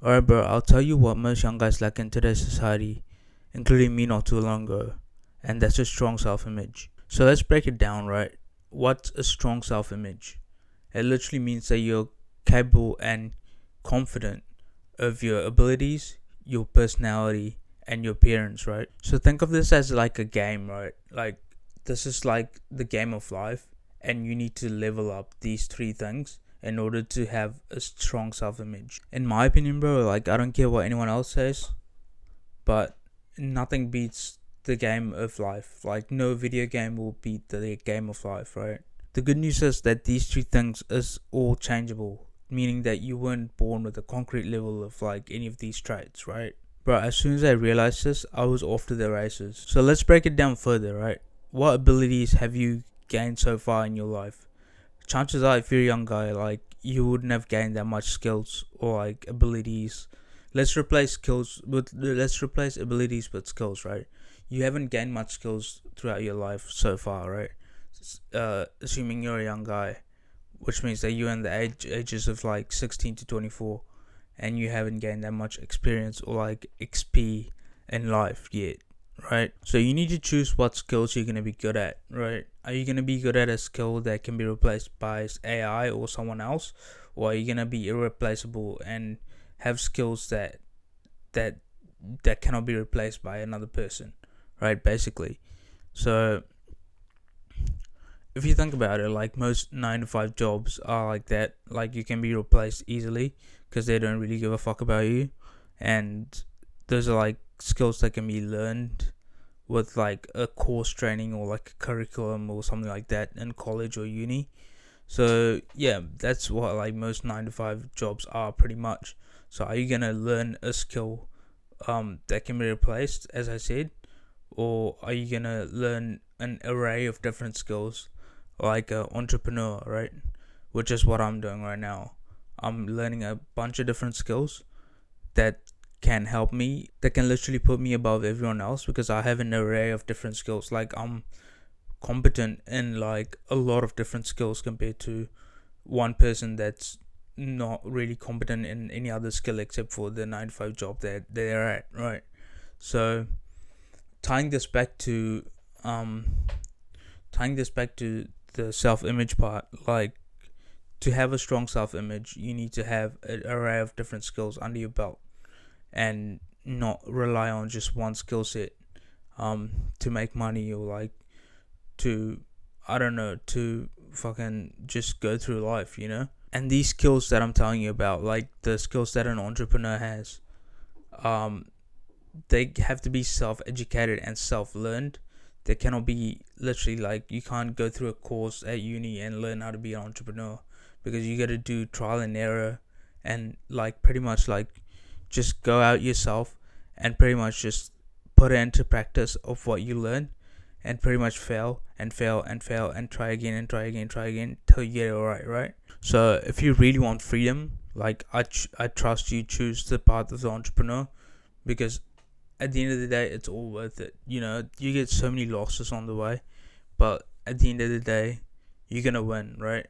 Alright, bro, I'll tell you what most young guys lack in today's society, including me not too long ago, and that's a strong self image. So let's break it down, right? What's a strong self image? It literally means that you're capable and confident of your abilities, your personality, and your appearance, right? So think of this as like a game, right? Like, this is like the game of life, and you need to level up these three things in order to have a strong self image. In my opinion, bro, like, I don't care what anyone else says, but nothing beats the game of life. Like, no video game will beat the game of life, right? The good news is that these three things is all changeable, meaning that you weren't born with a concrete level of like any of these traits, right? Bro, as soon as I realized this, I was off to the races. So let's break it down further, right? What abilities have you gained so far in your life? Chances are, if you're a young guy, like, you wouldn't have gained that much skills or like abilities. Let's replace abilities with skills, right? You haven't gained much skills throughout your life so far, right? Assuming you're a young guy, which means that you're in the ages of like 16 to 24, and you haven't gained that much experience or like XP in life yet, right? So you need to choose what skills you're going to be good at, right? Are you going to be good at a skill that can be replaced by AI or someone else, or are you going to be irreplaceable and have skills that that cannot be replaced by another person, right? Basically. So if you think about it, like, most 9 to 5 jobs are like that. Like, you can be replaced easily because they don't really give a fuck about you, and those are like skills that can be learned with like a course training or like a curriculum or something like that in college or uni. So yeah, that's what like most 9 to 5 jobs are pretty much. So are you gonna learn a skill that can be replaced, as I said, or are you gonna learn an array of different skills like an entrepreneur, right? Which is what I'm doing right now. I'm learning a bunch of different skills that can help me, that can literally put me above everyone else, because I have an array of different skills. Like, I'm competent in like a lot of different skills compared to one person that's not really competent in any other skill except for the 9 to 5 job that they're at, right? So tying this back to um tying this back to the self-image part, like, to have a strong self-image, you need to have an array of different skills under your belt and not rely on just one skill set to make money, or like, to, I don't know, to fucking just go through life. And these skills that I'm telling you about, like the skills that an entrepreneur has, um they have to be self-educated and self-learned. They cannot be literally, like, you can't go through a course at uni and learn how to be an entrepreneur, because you got to do trial and error, and like pretty much like just go out yourself and pretty much just put it into practice of what you learn, and pretty much fail and fail and fail and try again and try again, try again till you get it right? So if you really want freedom, like, I trust you choose the path of the entrepreneur, because at the end of the day, it's all worth it. You get so many losses on the way, but at the end of the day, you're gonna win, right?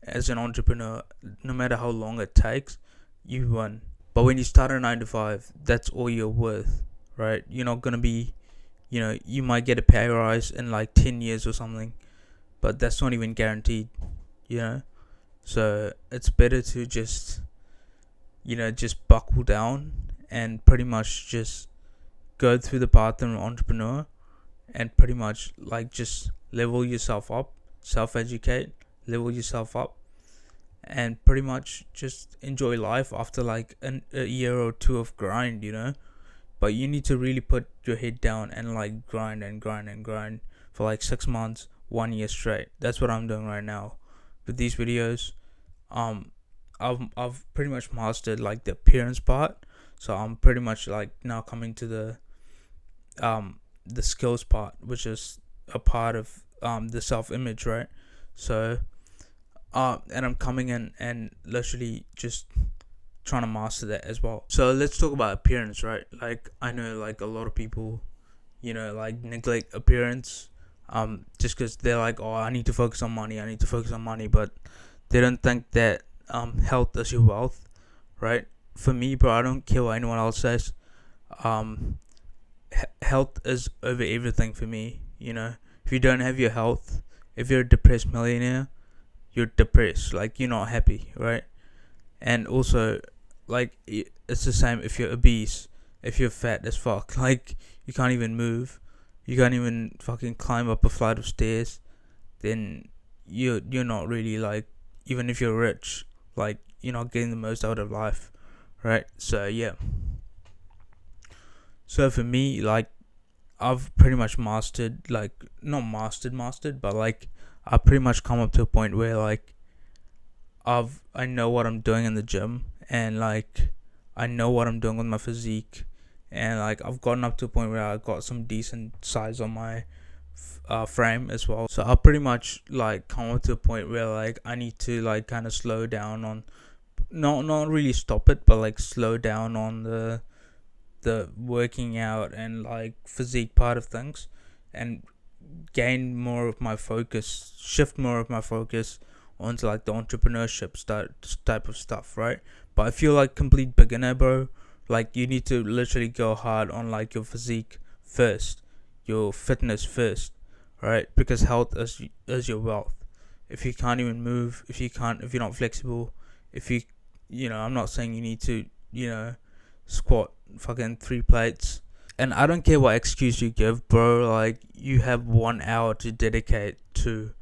As an entrepreneur, no matter how long it takes, you win. But when you start a 9 to 5, that's all you're worth, right? You're not gonna be, you might get a pay rise in like 10 years or something, but that's not even guaranteed, you know? So it's better to just buckle down and pretty much just go through the path of an entrepreneur, and pretty much like just level yourself up, self educate, level yourself up, and pretty much just enjoy life after like a year or two of grind. But you need to really put your head down and like grind and grind and grind for like 6 months, 1 year straight. That's what I'm doing right now with these videos. um I've pretty much mastered like the appearance part, so I'm pretty much like now coming to the skills part, which is a part of the self image, right? So and I'm coming in and literally just trying to master that as well. So let's talk about appearance, right? Like, I know like a lot of people, like, neglect appearance, just because they're like, oh, I need to focus on money, but they don't think that health is your wealth, right? for me, bro, I don't care what anyone else says. Um, Health is over everything for me. If you don't have your health, if you're a depressed millionaire, you're depressed. Like, you're not happy, right? And also, like, it's the same if you're obese, if you're fat as fuck. Like, you can't even move, you can't even fucking climb up a flight of stairs. Then you're not really, like, even if you're rich, like, you're not getting the most out of life, right? So yeah. So for me, like, I've pretty much mastered, like, not mastered, but like, I've pretty much come up to a point where, like, I know what I'm doing in the gym, and like, I know what I'm doing with my physique, and like, I've gotten up to a point where I got some decent size on my frame as well. So I pretty much like come up to a point where, like, I need to, like, kind of slow down on, not really stop it, but like slow down on the working out and like physique part of things, and gain more of my focus, shift more of my focus onto like the entrepreneurship type of stuff, right? But if you're like complete beginner, bro, like, you need to literally go hard on like your physique first, your fitness first, right? Because health is your wealth. If you can't even move, if you're not flexible, if I'm not saying you need to, squat fucking 3 plates. And I don't care what excuse you give, bro. Like, you have 1 hour to dedicate to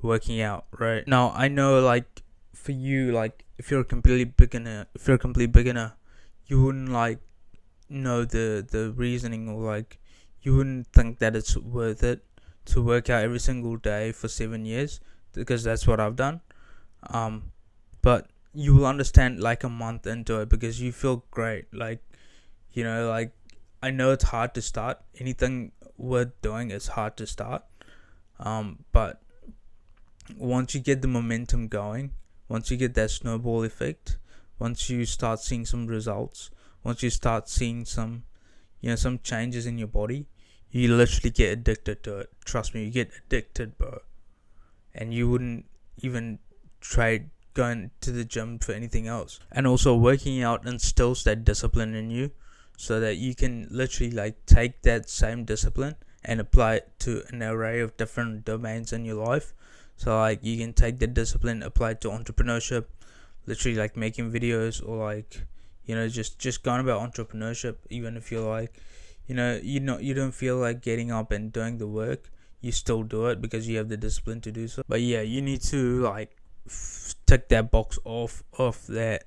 working out, right? Now, I know, like, for you, like, if you're a complete beginner, you wouldn't like know the reasoning, or like, you wouldn't think that it's worth it to work out every single day for 7 years, because that's what I've done. But you will understand like a month into it, because you feel great. Like, like, I know it's hard to start. Anything worth doing is hard to start. But once you get the momentum going, once you get that snowball effect, once you start seeing some results, once you start seeing some changes in your body, you literally get addicted to it. Trust me, you get addicted, bro. And you wouldn't even trade going to the gym for anything else. And also, working out instills that discipline in you, so that you can literally like take that same discipline and apply it to an array of different domains in your life. So like, you can take that discipline, apply it to entrepreneurship, literally like making videos, or like, just going about entrepreneurship. Even if you're like, you don't feel like getting up and doing the work, you still do it because you have the discipline to do so. But yeah, you need to like tick that box off of that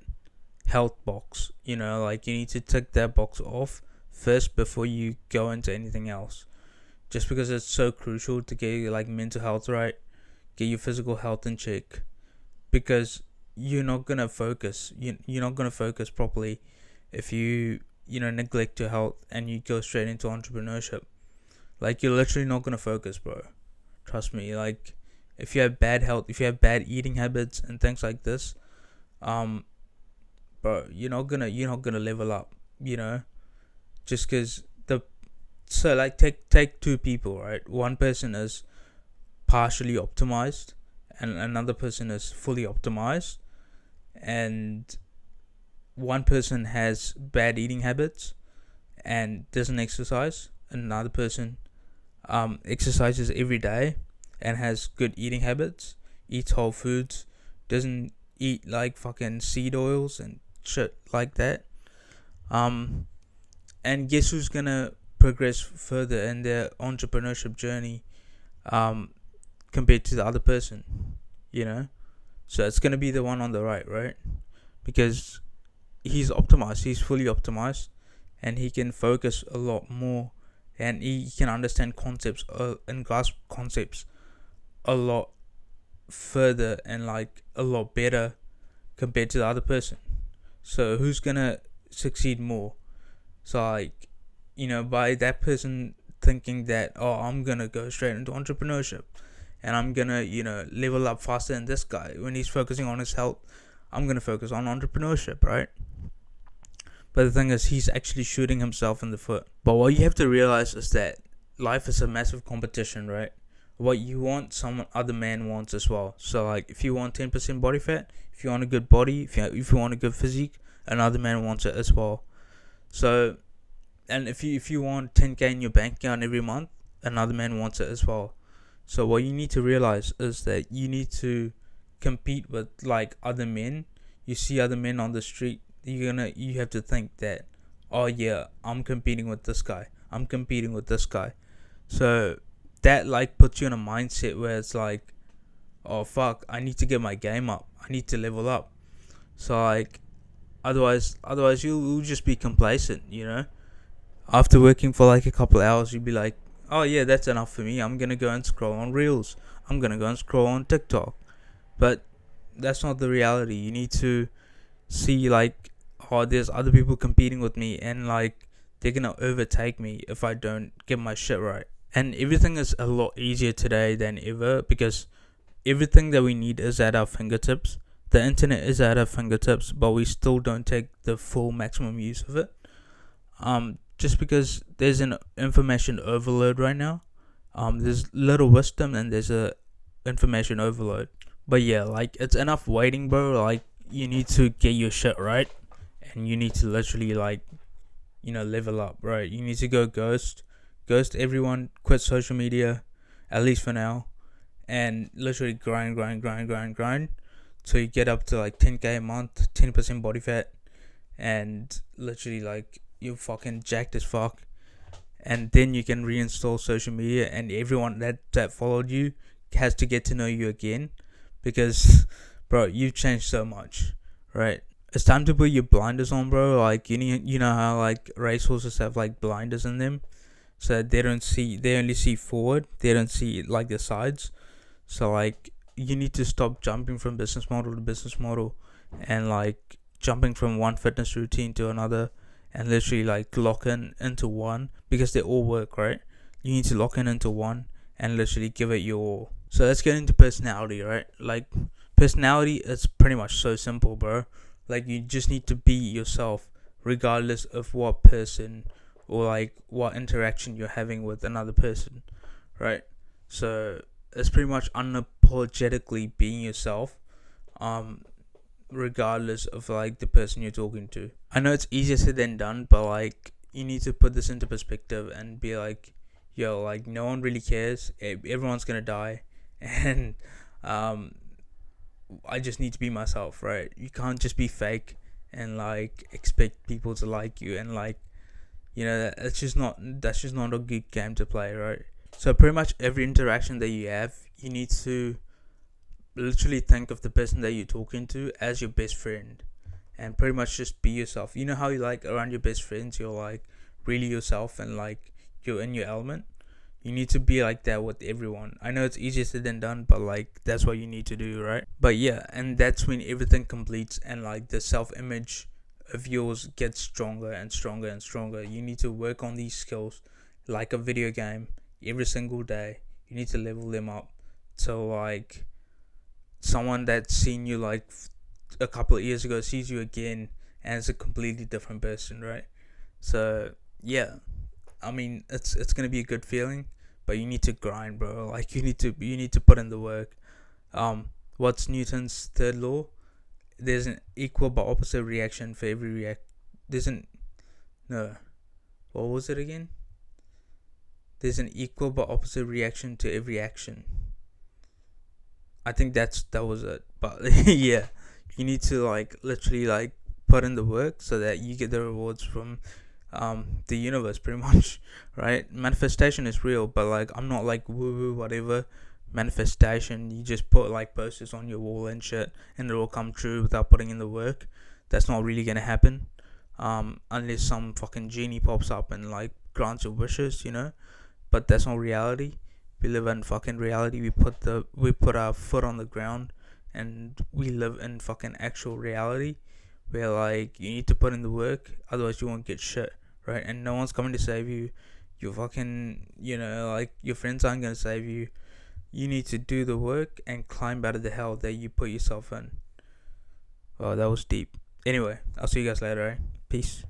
health box. Like, you need to tick that box off first before you go into anything else, just because it's so crucial to get your like mental health right, get your physical health in check, because you're not gonna focus you're not gonna focus properly if you neglect your health and you go straight into entrepreneurship. Like, you're literally not gonna focus, bro. Trust me. Like, if you have bad health, if you have bad eating habits and things like this, bro, you're not gonna level up. Just because so like, take two people, right? One person is partially optimized, and another person is fully optimized, and one person has bad eating habits and doesn't exercise, and another person exercises every day and has good eating habits, eats whole foods, doesn't eat like fucking seed oils and shit like that. And guess who's gonna progress further in their entrepreneurship journey, compared to the other person? So it's gonna be the one on the right? Because he's optimized, he's fully optimized, and he can focus a lot more, and he can understand concepts and grasp concepts a lot further and like a lot better compared to the other person. So who's gonna succeed more? So like, by that person thinking that, oh, I'm gonna go straight into entrepreneurship and I'm gonna level up faster than this guy, when he's focusing on his health, I'm gonna focus on entrepreneurship, right? But the thing is, he's actually shooting himself in the foot. But what you have to realize is that life is a massive competition, right? What you want, some other man wants as well. So like, if you want 10% body fat, if you want a good body, if you want a good physique, another man wants it as well. So, and if you want 10K in your bank account every month, another man wants it as well. So what you need to realize is that you need to compete with like other men. You see other men on the street, you have to think that, oh yeah, I'm competing with this guy. I'm competing with this guy. So that like puts you in a mindset where it's like, oh fuck, I need to get my game up. I need to level up. So like otherwise you'll just be complacent, you know. After working for like a couple hours, you'd be like, oh yeah, that's enough for me. I'm gonna go and scroll on Reels. I'm gonna go and scroll on TikTok. But that's not the reality. You need to see like, oh, there's other people competing with me, and like they're gonna overtake me if I don't get my shit right. And everything is a lot easier today than ever because everything that we need is at our fingertips. The internet is at our fingertips, but we still don't take the full maximum use of it. Just because there's an information overload right now. There's little wisdom and there's a information overload. But yeah, like it's enough waiting, bro. Like you need to get your shit right, and you need to literally like, level up, right? You need to go ghost everyone, quit social media, at least for now, and literally grind, so you get up to like 10K a month, 10% body fat, and literally like you fucking jacked as fuck, and then you can reinstall social media, and everyone that followed you has to get to know you again, because bro, you've changed so much, right? It's time to put your blinders on, bro. Like you know how like racehorses have like blinders in them, so that they only see forward, they don't see like the sides. So like you need to stop jumping from business model to business model, and like jumping from one fitness routine to another, and literally like lock in into one, because they all work, right? You need to lock in into one and literally give it your all. So let's get into personality, right? Like personality is pretty much so simple, bro. Like you just need to be yourself regardless of what person or like what interaction you're having with another person, right? So it's pretty much unapologetically being yourself, um regardless of like the person you're talking to. I know it's easier said than done, but like you need to put this into perspective and be like, yo, like no one really cares. Everyone's gonna die, and um, I just need to be myself, right? You can't just be fake and like expect people to like you, and like that's just not a good game to play, right? So pretty much every interaction that you have, you need to literally think of the person that you're talking to as your best friend, and pretty much just be yourself. You know how you like around your best friends, you're like really yourself and like you're in your element. You need to be like that with everyone. I know it's easier said than done, but like that's what you need to do, right? But yeah, and that's when everything completes, and like the self-image of yours gets stronger and stronger and stronger. You need to work on these skills like a video game every single day. You need to level them up. So like someone that's seen you like a couple of years ago sees you again and it's a completely different person, right? So yeah, I mean it's gonna be a good feeling, but you need to grind, bro. Like you need to put in the work. What's Newton's third law? There's an equal but opposite reaction for every react. There's an no. What was it again? There's an equal but opposite reaction to every action. I think that was it. But yeah, you need to like literally like put in the work so that you get the rewards from the universe, pretty much, right? Manifestation is real, but like I'm not like woo woo whatever manifestation. You just put like posters on your wall and shit, and it will come true without putting in the work. That's not really gonna happen, unless some fucking genie pops up and like grants your wishes, you know. But that's not reality. We live in fucking reality. We put our foot on the ground, and we live in fucking actual reality, where like you need to put in the work, otherwise you won't get shit, right? And no one's coming to save you. You fucking, like your friends aren't gonna save you. You need to do the work and climb out of the hell that you put yourself in. Well, that was deep. Anyway, I'll see you guys later, right? Peace.